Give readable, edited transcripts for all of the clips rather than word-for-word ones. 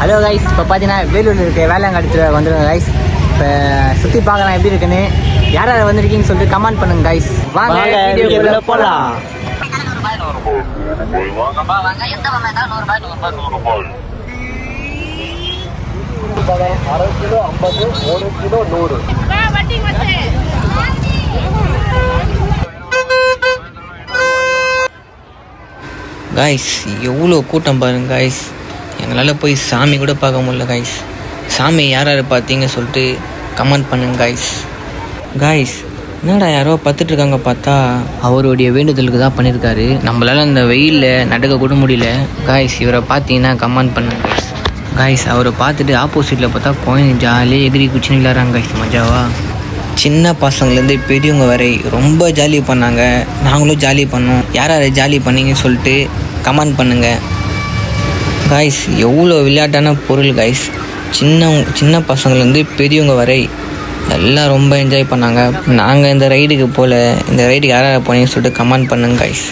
Hello guys, இப்போ பார்த்தீங்கன்னா வேலூரில் இருக்க வேளாங்கடுத்துல வந்துருங்க கைஸ். இப்போ சுற்றி பார்க்கலாம் எப்படி இருக்குன்னு. யார் யார் வந்திருக்கீங்கன்னு சொல்லிட்டு கமெண்ட் பண்ணுங்க கைஸ். வாங்க வீடியோக்குள்ள போகலாம். Kilo 50, 1 kilo 100. காய்ஸ் எவ்வளோ கூட்டம் பாருங்க காய்ஸ். எங்களால் போய் சாமி கூட பார்க்க முடியல காய்ஸ். சாமி யார் யார் பார்த்தீங்க சொல்லிட்டு கமெண்ட் பண்ணுங்க காய்ஸ். காய்ஸ் என்னடா யாரோ பார்த்துட்ருக்காங்க, பார்த்தா அவருடைய வேண்டுதலுக்கு தான் பண்ணியிருக்காரு. நம்மளால் அந்த வெயிலில் நடக்க கூட முடியல காய்ஸ். இவரை பார்த்தீங்கன்னா கமெண்ட் பண்ணுங்க காய்ஸ். காய்ஸ் அவரை பார்த்துட்டு ஆப்போசிட்டில் பார்த்தா குழந்தைங்க ஜாலியாக எகிரி குச்சின்னு விளையாடுறாங்க காய்ஸ். மஜாவா சின்ன பசங்கள்லேருந்து பெரியவங்க வரை ரொம்ப ஜாலி பண்ணாங்க. நாங்களும் ஜாலி பண்ணோம். யார் யாரை ஜாலி பண்ணீங்கன்னு சொல்லிட்டு கமெண்ட் பண்ணுங்கள் காய்ஸ். எவ்வளோ விளையாட்டான பொருள் காய்ஸ். சின்ன பசங்கள்லேருந்து பெரியவங்க வரை எல்லாம் ரொம்ப என்ஜாய் பண்ணாங்க. நாங்கள் இந்த ரைடுக்கு போல், இந்த ரைடுக்கு யார் யாரை போனீங்கன்னு சொல்லிட்டு கமெண்ட் பண்ணுங்க காய்ஸ்.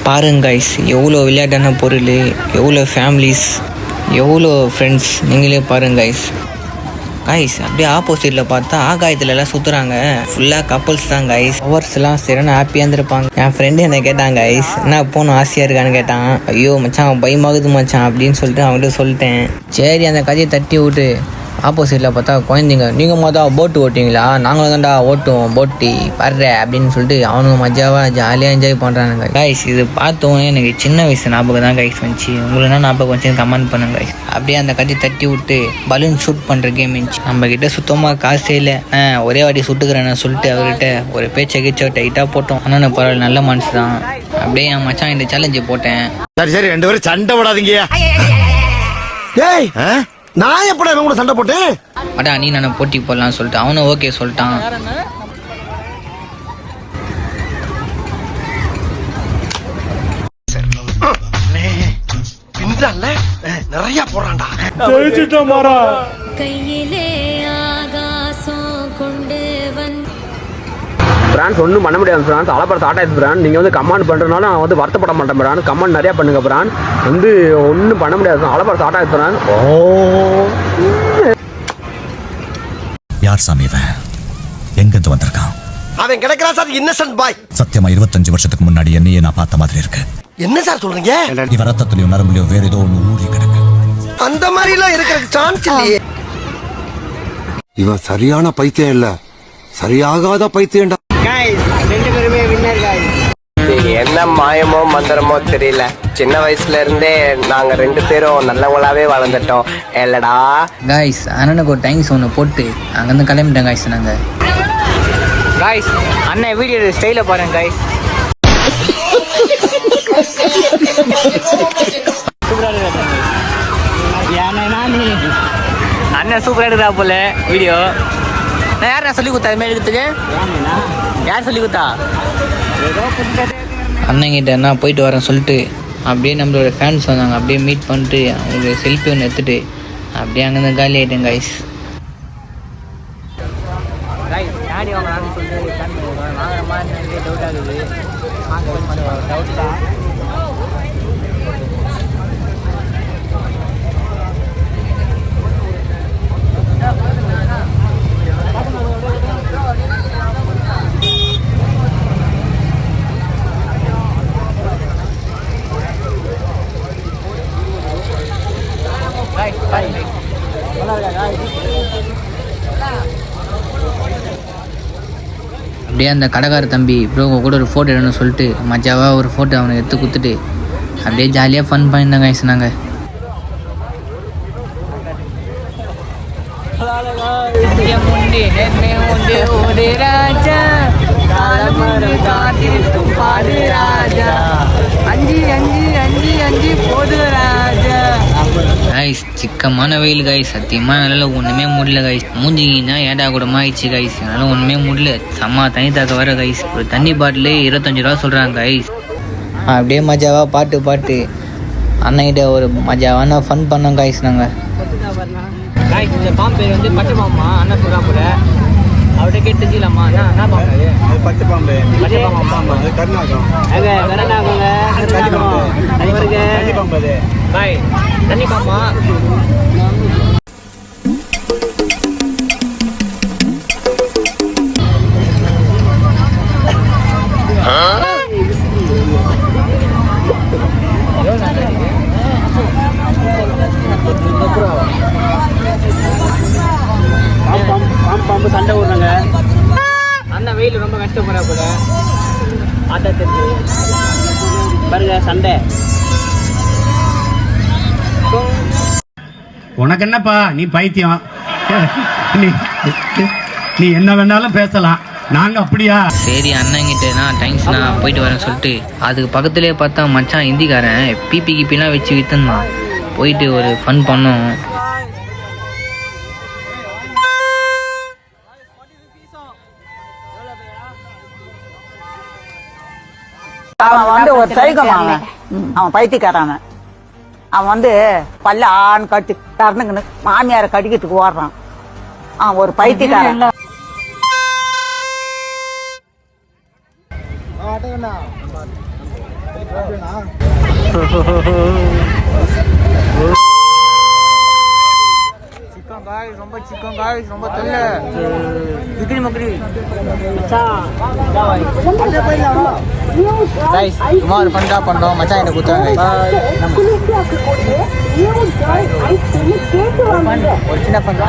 பாருங்க காய்ஸ், எவ்வளோ விளையாட்டான பொருள், எவ்வளோ ஃபேமிலிஸ், எவ்வளோ ஃப்ரெண்ட்ஸ், நீங்களே பாருங்க காய்ஸ். காய்ஸ் அப்படியே ஆப்போசிட்டில் பார்த்தா ஆகாயத்துல எல்லாம் சுற்றுறாங்க. ஃபுல்லாக கப்புள்ஸ் தான் காய்ஸ். ஹவர்ஸ்லாம் சரியான ஹாப்பியாக இருந்திருப்பாங்க. என் ஃப்ரெண்டு என்ன கேட்டாங்க காய்ஸ், என்ன போகணும் ஆசையாக இருக்கான்னு கேட்டான். ஐயோ மச்சான் பயமாகுது மச்சான் அப்படின்னு சொல்லிட்டு அவன்கிட்ட சொல்லிட்டேன். சரி அந்த கதையை தட்டி விட்டு ஆப்போசிட்டில் பார்த்தா குழந்தைங்க, நீங்கள் மொதல் போட்டு ஓட்டிங்களா, நாங்களும் தான்டா ஓட்டுவோம் போட்டி வர்ற அப்படின்னு சொல்லிட்டு அவனுங்க மஜாவாக ஜாலியாக என்ஜாய் பண்ணுறானுங்க காய்ஸ். இது பார்த்தோன்னே எனக்கு சின்ன வயசு ஞாபகம் தான் காய்ஸ் வந்துச்சு. உங்களுக்கு ஞாபகம் வச்சு கமெண்ட் பண்ணுங்க காய்ஸ். அப்படியே அந்த கதையை தட்டி விட்டு பலூன் ஷூட் பண்ணுற கேம் இருந்துச்சு. நம்மக்கிட்ட சுத்தமாக காசே இல்லை. ஒரே வாட்டி சுட்டுக்கிறேன்னு சொல்லிட்டு அவர்கிட்ட ஒரு பேச்சை கீச்சோ டைட்டாக போட்டோம். ஆனால் பரவாயில்ல, நல்ல மனசு தான். அப்படியே என் மச்சான் இந்த சேலஞ்சு போட்டேன். சரி ரெண்டு பேரும் சண்டை போடாதீங்க. நான் எப்படா இவங்க கூட சண்டை போட்டேன்? அடா நீ நான் போட்டி போடலாம்னு சொல்லிட்டு அவனும் ஓகே சொல்லிட்டான். நிறைய போறான்டா. கையிலே ஆகாசம் கொண்டு பிரான்ஸ் ஒன்றும் பண்ண முடியாது பிரான்ஸ். அலப்பற ஆட்டாயிடுச்சு பிரான். நீங்கள் வந்து கமெண்ட் பண்ணுறதுனால நான் வந்து வருத்தப்பட மாட்டேன் பிரான். கமெண்ட் நிறையா பண்ணுங்க பிரான். வந்து ஒன்றும் பண்ண முடியாது. அலப்பற ஆட்டாயிடுச்சு பிரான். யார் சாமி இவன்? எங்கிருந்து வந்திருக்கான்? அவன் கிடைக்கிறா சார் இன்னசென்ட் பாய். சத்தியமா 25 வருஷத்துக்கு முன்னாடி என்னையே நான் பார்த்த மாதிரி இருக்கு. என்ன சார் சொல்றீங்க? இவ ரத்தத்திலயும் நரம்புலயும் வேற ஏதோ ஒன்று ஊறி கிடக்கு. அந்த மாதிரி எல்லாம் இருக்கிறதுக்கு சான்ஸ் இல்லையே. இவன் சரியான பைத்தியம் இல்ல, சரியாகாத பைத்தியம்டா. ரெண்டு பேருமே வின்னர் காய்ஸ். என்ன மாயமோ மந்திரமோ தெரியல, சின்ன வயசுல இருந்தே நாங்க ரெண்டு பேரும் நல்லவங்களாவே வளர்ந்துட்டோம் இல்லடா காய்ஸ். அண்ணனுக்கு ஒரு டைம்ஸ் ஒன்று போட்டு அங்கேருந்து கிளம்பிட்டேன் காய்ஸ். நாங்கள் காய்ஸ் அண்ணன் வீடியோ ஸ்டைல பாருங்க காய்ஸ். அண்ணன் சூப்பராக எடுக்கிறா போல வீடியோ. நான் யார் சொல்லி கொடுத்தா இது மாதிரி எடுத்துக்கு? யார் சொல்லி கொடுத்தா? அண்ணங்கிட்ட நான் போயிட்டு வரேன் சொல்லிட்டு அப்படியே நம்மளோட ஃபேன்ஸ் வந்தாங்க. அப்படியே மீட் பண்ணிட்டு அவங்களுக்கு செல்ஃபி ஒன்று எடுத்துட்டு அப்படியே அங்கேருந்து காலி ஆகிட்டேன் காய்ஸ். காய்ஸ் யாடி வாங்கலாம்னு சொல்லிட்டு பிளான் பண்ணுவோம். வாங்குற மாதிரி நிறைய டவுட் ஆகுது. டவுட் தான். அப்படியே அந்த கடைக்கார தம்பி ப்ரோ உங்கள் கூட ஒரு ஃபோட்டோ எடுக்கணும்னு சொல்லிட்டு மஜாவாக ஒரு ஃபோட்டோ அவனை எடுத்து கொடுத்துட்டு அப்படியே ஜாலியாக ஃபன் பண்ணியிருந்தாங்க காய்ஸ். நாங்கள் காய்ஸ் சிக்கமான வெயில் காய்ஸ். சத்தியமாக என்னால் ஒன்றுமே முடியல காய்ஸ். மூஞ்சிங்கன்னா ஏடா கூடமா ஆயிடுச்சு காய்ஸ். என்னால் ஒன்றுமே முடியல. செம்ம தண்ணி தாக்க வர காய்ஸ். ஒரு தண்ணி பாட்டிலே 25 ரூபா சொல்கிறாங்க காய்ஸ். அப்படியே மஜாவாக பாட்டு அண்ணன்கிட்ட ஒரு மஜாவான ஃபன் பண்ணோம் காய்ஸ். நாங்கள் காய்ஸ் இந்த பாம்பு பேர் வந்து பச்சை பாம்பா அண்ணன் சொல்கிறா போல. அவர்கிட்ட கேட்டு தெரிஞ்சிக்கலாமா? என்ன பாம்பு அது? பச்சை பாம்பு. பச்சை பாம்பா அது கருநாகம். அது வேற என்ன ஆகுங்க? அது பாருங்க பாம்பு அது. பாய் தண்ணி பாம்பா கஷ்டப்படுற கூட ஆட்டத்திற்கு பாருங்க சண்டை. உனக்கு என்னப்பா நீ பைத்தியம், நீ என்ன வேணாலும் பேசலாம், நாங்க அப்படியா? சரி அண்ணங்கிட்ட நான் டைம்ஸ் நான் போயிட்டு வரேன்னு சொல்லிட்டு அதுக்கு பக்கத்துலேயே பார்த்தா மச்சான் ஹிந்திக்காரன் பிபி கிப்பிலாம் வச்சு விற்றுந்தான். போயிட்டு ஒரு ஃபன் பண்ணோம். அவன் வந்து ஒரு சைகம், அவன் பைத்தியக்காரன். அவன் வந்து பல்ல ஆண் கட்டி தரணுங்கன்னு மாமியார கடிக்கிறதுக்கு ஓடுறான். அவன் ஒரு பைத்தியக்காரன். ரொம்ப சிக்கன் காய்ஸ், ரொம்ப தொல்லை. விக்ரி மக்ரி கைஸ், சும்மா ஒரு ஃபண்டா பண்ணோம். மச்சான் என்ன கொடுத்தாங்க ஒரு சின்ன ஃபன்.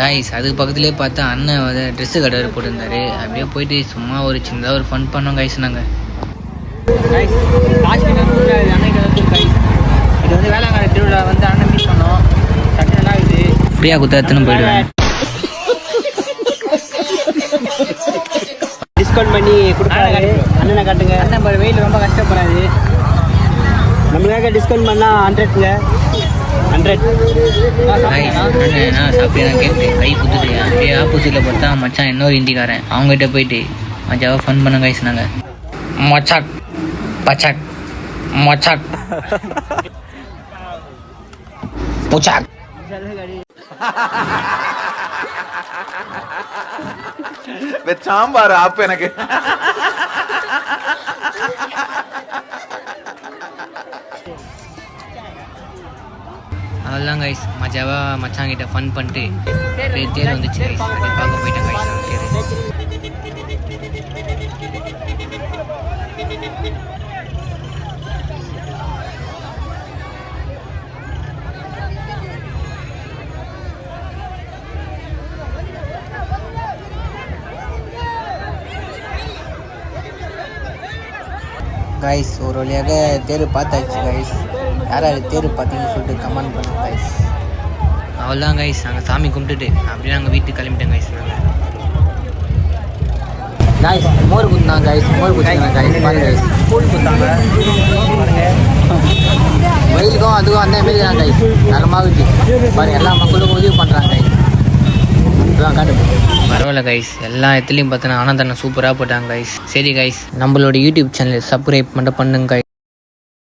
கைஸ் அதுக்கு பக்கத்துலேயே பார்த்தா அண்ணன் வந்து ட்ரெஸ்ஸு கடை போட்டிருந்தாரு. அப்படியே போயிட்டு சும்மா ஒரு சின்னதாக ஒரு ஃபன் பண்ணோம் கைஸ். நாங்கள் கைஸ் அன்னைக்கு கைஸ் இது வந்து வேளாங்கண்ணி திருவிழா வந்து அண்ணன் மீட் பண்ணோம். சட்டை நல்லா இருக்குது. ஃப்ரீயாக குத்தாத்துன்னு போயிடுவேன். டிஸ்கவுண்ட் பண்ணி கொடுக்குறாரு. அண்ணனை காட்டுங்க. அண்ணன் வெயில் ரொம்ப கஷ்டப்படாது. நம்மளுக்காக டிஸ்கவுண்ட் பண்ணால் 100ங்க 100. நான் சாப்பிட்டு கேட்டேன் கை குத்துட்டு. அப்படியே ஆப்போசிட்டில் பார்த்தா மச்சான் இன்னொரு ஹிந்திக்காரன். அவங்ககிட்ட போயிட்டு மச்சாவாக ஃபன் பண்ண கைஸ். நாங்கள் மச்சாக் பச்சாக் மச்சாக் புச்சாக் சாம்பார் ஆப் எனக்கு. அதெல்லாம் கைஸ் மஜாவாக மச்சாங்கிட்ட ஃபன் பண்ணிட்டு அப்படியே தேர் வந்துச்சு கைஸ். அப்படியே பார்க்க போயிட்டேன் கைஸ். கைஸ் ஒரு வழியாக தேர் பார்த்தாச்சு கைஸ். யார் யார் தேர் பார்த்தீங்கன்னு சொல்லிட்டு கமெண்ட் பண்ணுங்க கைஸ். அவ்வளோதான் கைஸ், நாங்கள் சாமி கும்பிட்டுட்டு அப்படியே நாங்கள் வீட்டுக்கு கிளம்பிட்டோம் கைஸ். கைஸ் மோர் குத்தாங்க கைஸ், மோர் குத்தாங்க கைஸ். பாருங்க கைஸ், கூழ் குத்தாங்க பாருங்க. வெயிலுக்கும் அதுக்கும் அந்த மாரி தான் கைஸ். நலமாகுது பாருங்க. எல்லா மக்களுக்கும் உதவி பண்ணுறாங்க கைஸ். பரவாயில்ல கைஸ், எல்லா இடத்துலையும் பார்த்தோன்னா அன்னதானம் சூப்பராக போட்டாங்க கைஸ். சரி கைஸ், நம்மளோட யூடியூப் சேனல் சப்ஸ்கிரைப் மட்டும் பண்ணுங்க கைஸ்.